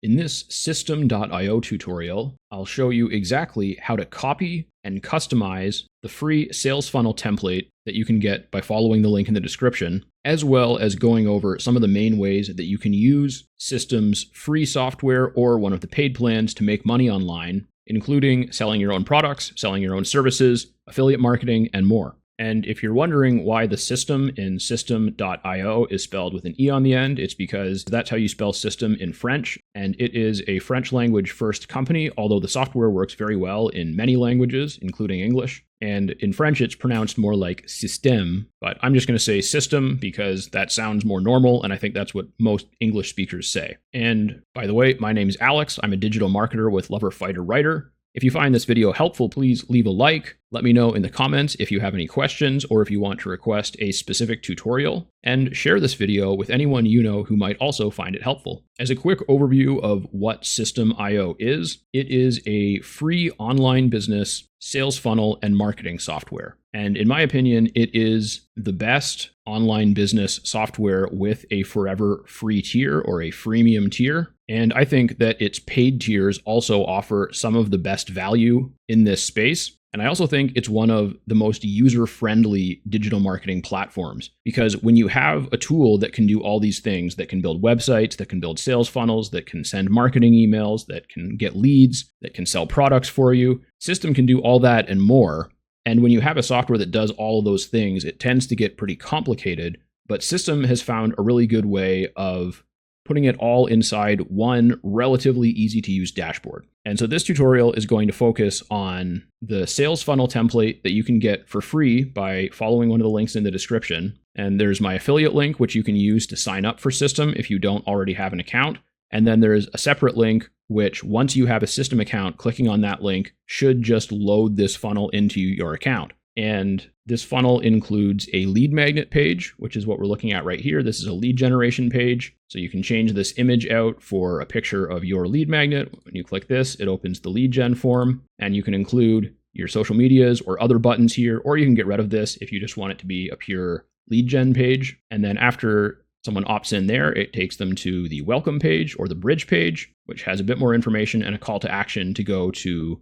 In this Systeme.io tutorial, I'll show you exactly how to copy and customize the free sales funnel template that you can get by following the link in the description, as well as going over some of the main ways that you can use Systeme's free software or one of the paid plans to make money online, including selling your own products, selling your own services, affiliate marketing, and more. And if you're wondering why the Systeme in Systeme.io is spelled with an E on the end, it's because that's how you spell system in French, and it is a French language first company, although the software works very well in many languages, including English. And in French, it's pronounced more like Systeme, but I'm just going to say system because that sounds more normal, and I think that's what most English speakers say. And by the way, my name is Alex. I'm a digital marketer with Lover Fighter Writer. If you find this video helpful, please leave a like. Let me know in the comments if you have any questions or if you want to request a specific tutorial, and share this video with anyone you know who might also find it helpful. As a quick overview of what Systeme.io is, it is a free online business sales funnel and marketing software. And in my opinion, it is the best online business software with a forever free tier or a freemium tier. And I think that its paid tiers also offer some of the best value in this space. And I also think it's one of the most user-friendly digital marketing platforms, because when you have a tool that can do all these things, that can build websites, that can build sales funnels, that can send marketing emails, that can get leads, that can sell products for you, Systeme can do all that and more. And when you have a software that does all of those things, it tends to get pretty complicated. But Systeme has found a really good way of putting it all inside one relatively easy to use dashboard. And so this tutorial is going to focus on the sales funnel template that you can get for free by following one of the links in the description. And there's my affiliate link, which you can use to sign up for Systeme if you don't already have an account. And then there's a separate link, which once you have a Systeme account, clicking on that link should just load this funnel into your account. And this funnel includes a lead magnet page, which is what we're looking at right here. This is a lead generation page. So you can change this image out for a picture of your lead magnet. When you click this, it opens the lead gen form, and you can include your social medias or other buttons here, or you can get rid of this if you just want it to be a pure lead gen page. And then after someone opts in there, it takes them to the welcome page or the bridge page, which has a bit more information and a call to action to go to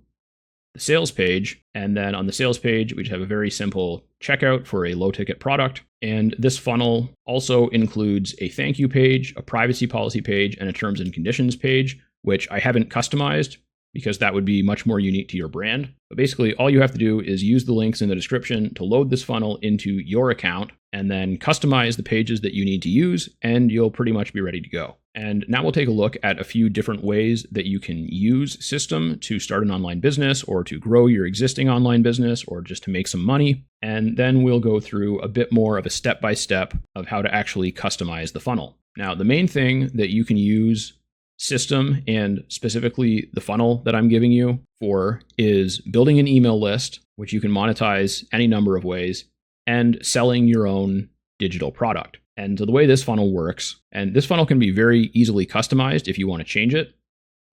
the sales page. And then on the sales page, we just have a very simple checkout for a low ticket product. And this funnel also includes a thank you page, a privacy policy page, and a terms and conditions page, which I haven't customized because that would be much more unique to your brand. But basically, all you have to do is use the links in the description to load this funnel into your account and then customize the pages that you need to use, and you'll pretty much be ready to go. And now we'll take a look at a few different ways that you can use Systeme to start an online business or to grow your existing online business or just to make some money. And then we'll go through a bit more of a step-by-step of how to actually customize the funnel. Now, the main thing that you can use Systeme, and specifically the funnel that I'm giving you for, is building an email list, which you can monetize any number of ways, and selling your own digital product. And so the way this funnel works, and this funnel can be very easily customized if you want to change it,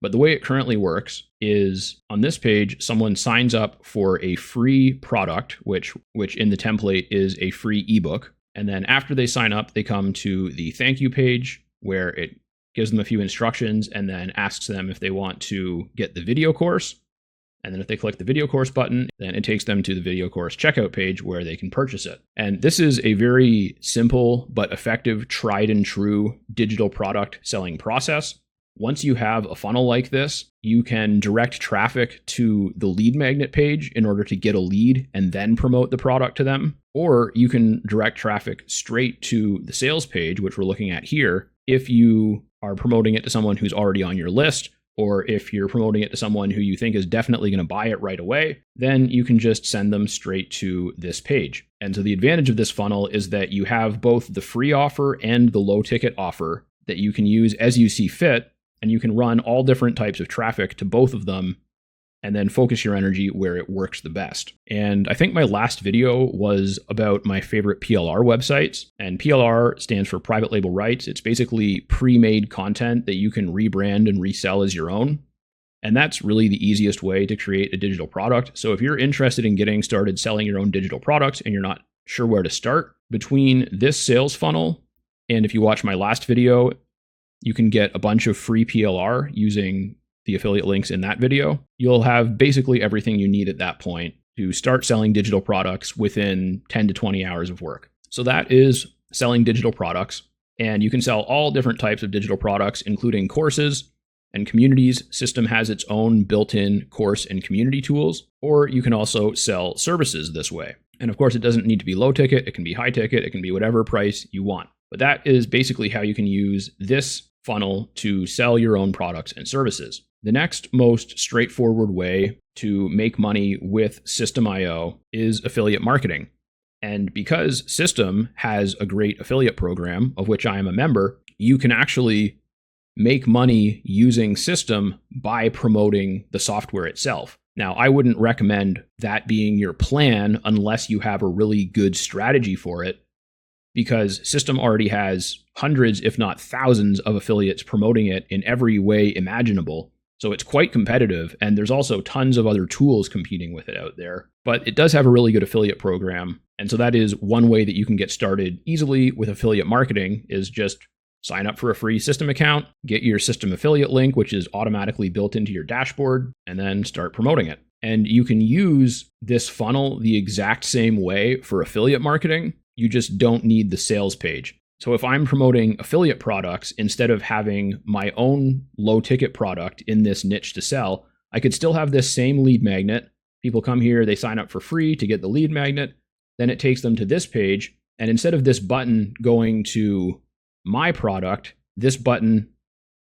but the way it currently works is on this page, someone signs up for a free product, which in the template is a free ebook. And then after they sign up, they come to the thank you page where it gives them a few instructions and then asks them if they want to get the video course. And then if they click the video course button, then it takes them to the video course checkout page where they can purchase it. And this is a very simple but effective, tried and true digital product selling process. Once you have a funnel like this, you can direct traffic to the lead magnet page in order to get a lead and then promote the product to them. Or you can direct traffic straight to the sales page, which we're looking at here, if you are promoting it to someone who's already on your list, or if you're promoting it to someone who you think is definitely going to buy it right away, then you can just send them straight to this page. And so the advantage of this funnel is that you have both the free offer and the low ticket offer that you can use as you see fit, and you can run all different types of traffic to both of them and then focus your energy where it works the best. And I think my last video was about my favorite PLR websites, and PLR stands for private label rights. It's basically pre-made content that you can rebrand and resell as your own. And that's really the easiest way to create a digital product. So if you're interested in getting started selling your own digital products and you're not sure where to start, between this sales funnel and if you watch my last video, You can get a bunch of free PLR using the affiliate links in that video. You'll have basically everything you need at that point to start selling digital products within 10 to 20 hours of work. So that is selling digital products. And you can sell all different types of digital products, including courses and communities. Systeme has its own built-in course and community tools, or you can also sell services this way. And of course, it doesn't need to be low ticket. It can be high ticket. It can be whatever price you want. But that is basically how you can use this funnel to sell your own products and services. The next most straightforward way to make money with Systeme.io is affiliate marketing. And because Systeme has a great affiliate program, of which I am a member, you can actually make money using Systeme by promoting the software itself. Now, I wouldn't recommend that being your plan unless you have a really good strategy for it, because Systeme already has hundreds, if not thousands, of affiliates promoting it in every way imaginable. So it's quite competitive, and there's also tons of other tools competing with it out there. But it does have a really good affiliate program, and so that is one way that you can get started easily with affiliate marketing, is just sign up for a free Systeme account, get your Systeme affiliate link, which is automatically built into your dashboard, and then start promoting it. And you can use this funnel the exact same way for affiliate marketing. You just don't need the sales page. So if I'm promoting affiliate products, instead of having my own low ticket product in this niche to sell, I could still have this same lead magnet. People come here, they sign up for free to get the lead magnet. Then it takes them to this page. And instead of this button going to my product, this button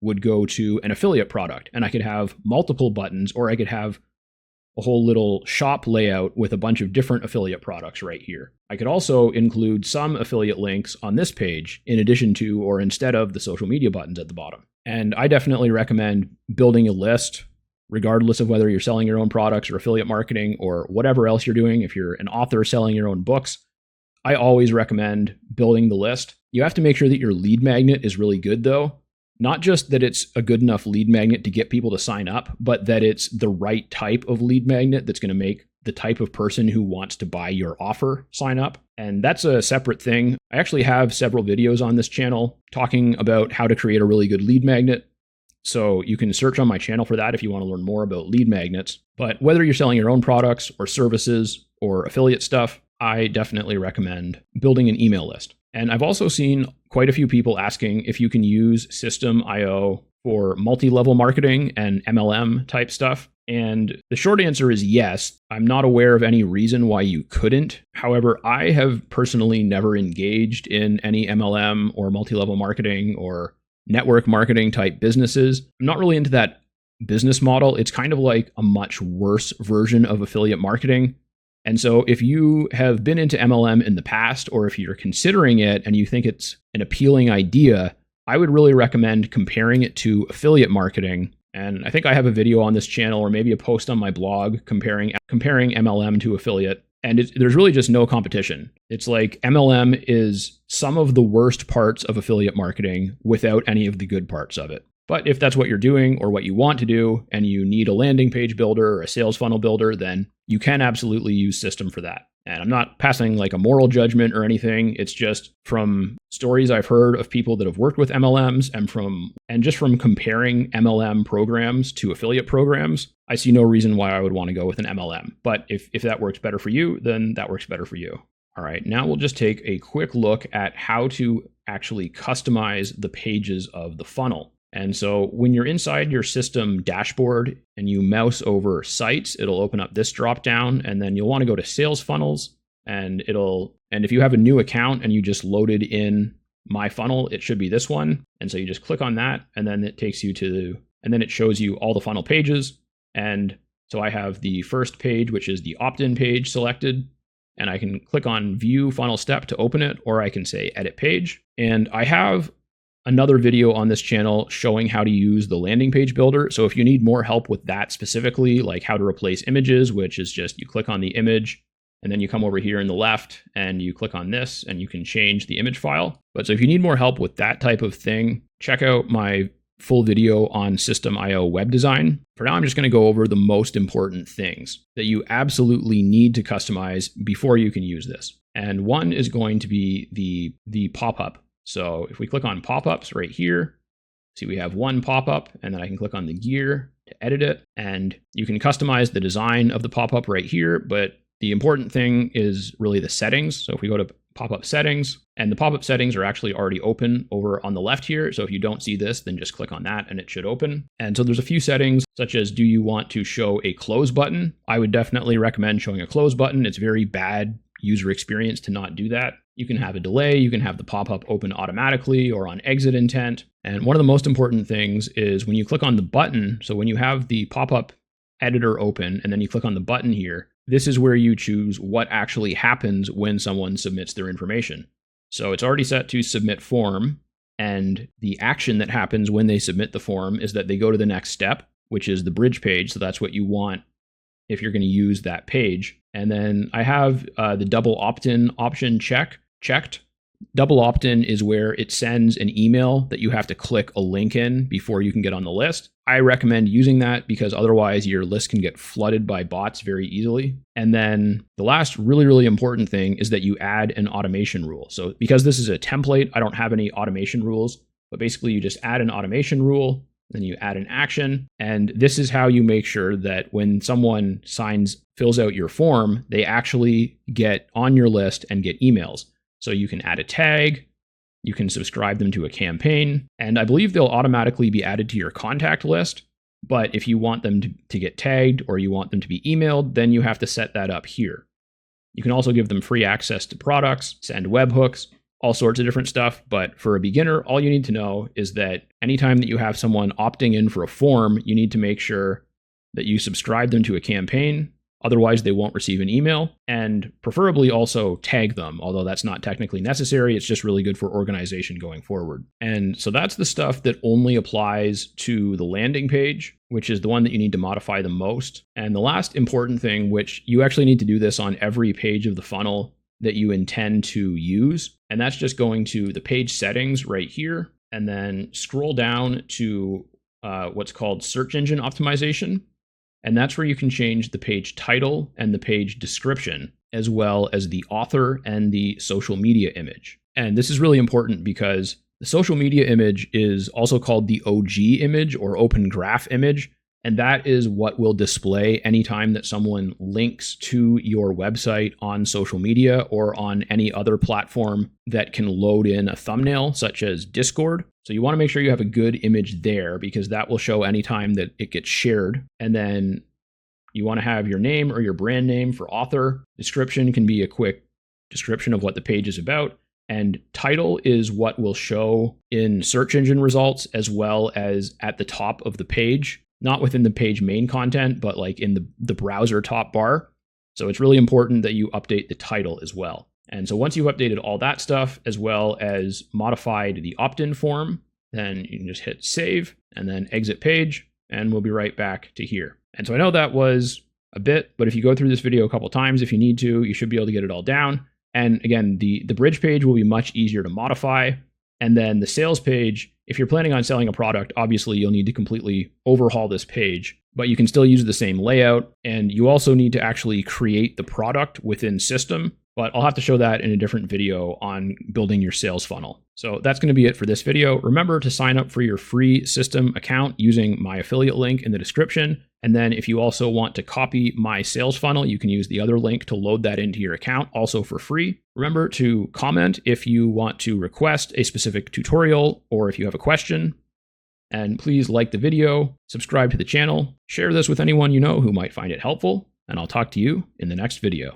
would go to an affiliate product. And I could have multiple buttons, or I could have a whole little shop layout with a bunch of different affiliate products right here. I could also include some affiliate links on this page in addition to or instead of the social media buttons at the bottom. And I definitely recommend building a list, regardless of whether you're selling your own products or affiliate marketing or whatever else you're doing. If you're an author selling your own books, I always recommend building the list. You have to make sure that your lead magnet is really good though. Not just that it's a good enough lead magnet to get people to sign up, but that it's the right type of lead magnet that's going to make the type of person who wants to buy your offer sign up. And that's a separate thing. I actually have several videos on this channel talking about how to create a really good lead magnet. So you can search on my channel for that if you want to learn more about lead magnets. But whether you're selling your own products or services or affiliate stuff, I definitely recommend building an email list. And I've also seen quite a few people asking if you can use Systeme.io for multi-level marketing and MLM type stuff. And the short answer is yes. I'm not aware of any reason why you couldn't. However, I have personally never engaged in any MLM or multi-level marketing or network marketing type businesses. I'm not really into that business model. It's kind of like a much worse version of affiliate marketing. And so if you have been into MLM in the past, or if you're considering it and you think it's an appealing idea, I would really recommend comparing it to affiliate marketing. And I think I have a video on this channel or maybe a post on my blog comparing MLM to affiliate. And there's really just no competition. It's like MLM is some of the worst parts of affiliate marketing without any of the good parts of it. But if that's what you're doing or what you want to do, and you need a landing page builder or a sales funnel builder, then you can absolutely use Systeme for that. And I'm not passing like a moral judgment or anything. It's just from stories I've heard of people that have worked with MLMs and just from comparing MLM programs to affiliate programs, I see no reason why I would want to go with an MLM. But if that works better for you, then that works better for you. All right, now we'll just take a quick look at how to actually customize the pages of the funnel. And so when you're inside your Systeme dashboard and you mouse over sites, it'll open up this drop down, and then you'll want to go to sales funnels, and if you have a new account and you just loaded in my funnel, it should be this one. And so you just click on that, and then it takes you and then it shows you all the funnel pages. And so I have the first page, which is the opt-in page selected, and I can click on view funnel step to open it, or I can say edit page. And I have another video on this channel showing how to use the landing page builder. So if you need more help with that specifically, like how to replace images, which is just you click on the image and then you come over here in the left and you click on this and you can change the image file. But so if you need more help with that type of thing, check out my full video on Systeme.io web design. For now, I'm just going to go over the most important things that you absolutely need to customize before you can use this. And one is going to be the pop-up. So if we click on pop-ups right here, See, we have one pop-up, and then I can click on the gear to edit it. And you can customize the design of the pop-up right here, but the important thing is really the settings. So if we go to pop-up settings, and the pop-up settings are actually already open over on the left here. So if you don't see this, then just click on that and it should open. And so there's a few settings, such as, do you want to show a close button? I would definitely recommend showing a close button. It's very bad user experience to not do that. You can have a delay, you can have the pop-up open automatically or on exit intent. And one of the most important things is when you click on the button, so when you have the pop-up editor open and then you click on the button here, this is where you choose what actually happens when someone submits their information. So it's already set to submit form, and the action that happens when they submit the form is that they go to the next step, which is the bridge page. So that's what you want if you're going to use that page. And then I have the double opt-in option checked. Double opt-in is where it sends an email that you have to click a link in before you can get on the list. I recommend using that because otherwise your list can get flooded by bots very easily. And then the last really important thing is that you add an automation rule. So because this is a template, I don't have any automation rules, but basically you just add an automation rule, then you add an action. And this is how you make sure that when someone fills out your form, they actually get on your list and get emails. So you can add a tag, you can subscribe them to a campaign, and I believe they'll automatically be added to your contact list. But if you want them to get tagged or you want them to be emailed, then you have to set that up here. You can also give them free access to products, send webhooks, all sorts of different stuff. But for a beginner, all you need to know is that anytime that you have someone opting in for a form, you need to make sure that you subscribe them to a campaign. Otherwise, they won't receive an email, and preferably also tag them, although that's not technically necessary. It's just really good for organization going forward. And so that's the stuff that only applies to the landing page, which is the one that you need to modify the most. And the last important thing, which you actually need to do this on every page of the funnel that you intend to use, and that's just going to the page settings right here, and then scroll down to what's called search engine optimization. And that's where you can change the page title and the page description, as well as the author and the social media image. And this is really important because the social media image is also called the OG image or open graph image. And that is what will display anytime that someone links to your website on social media or on any other platform that can load in a thumbnail, such as Discord. So you want to make sure you have a good image there because that will show anytime that it gets shared. And then you want to have your name or your brand name for author. Description can be a quick description of what the page is about. And title is what will show in search engine results as well as at the top of the page. Not within the page main content, but like in the browser top bar. So it's really important that you update the title as well. And so once you've updated all that stuff, as well as modified the opt-in form, then you can just hit save and then exit page, and we'll be right back to here. And so I know that was a bit, but if you go through this video a couple times, if you need to, you should be able to get it all down. And again, the bridge page will be much easier to modify. And then the sales page, if you're planning on selling a product, obviously you'll need to completely overhaul this page, but you can still use the same layout. And you also need to actually create the product within Systeme, but I'll have to show that in a different video on building your sales funnel. So that's going to be it for this video. Remember to sign up for your free Systeme account using my affiliate link in the description. And then if you also want to copy my sales funnel, you can use the other link to load that into your account, also for free. Remember to comment if you want to request a specific tutorial or if you have a question. And please like the video, subscribe to the channel, share this with anyone you know who might find it helpful, and I'll talk to you in the next video.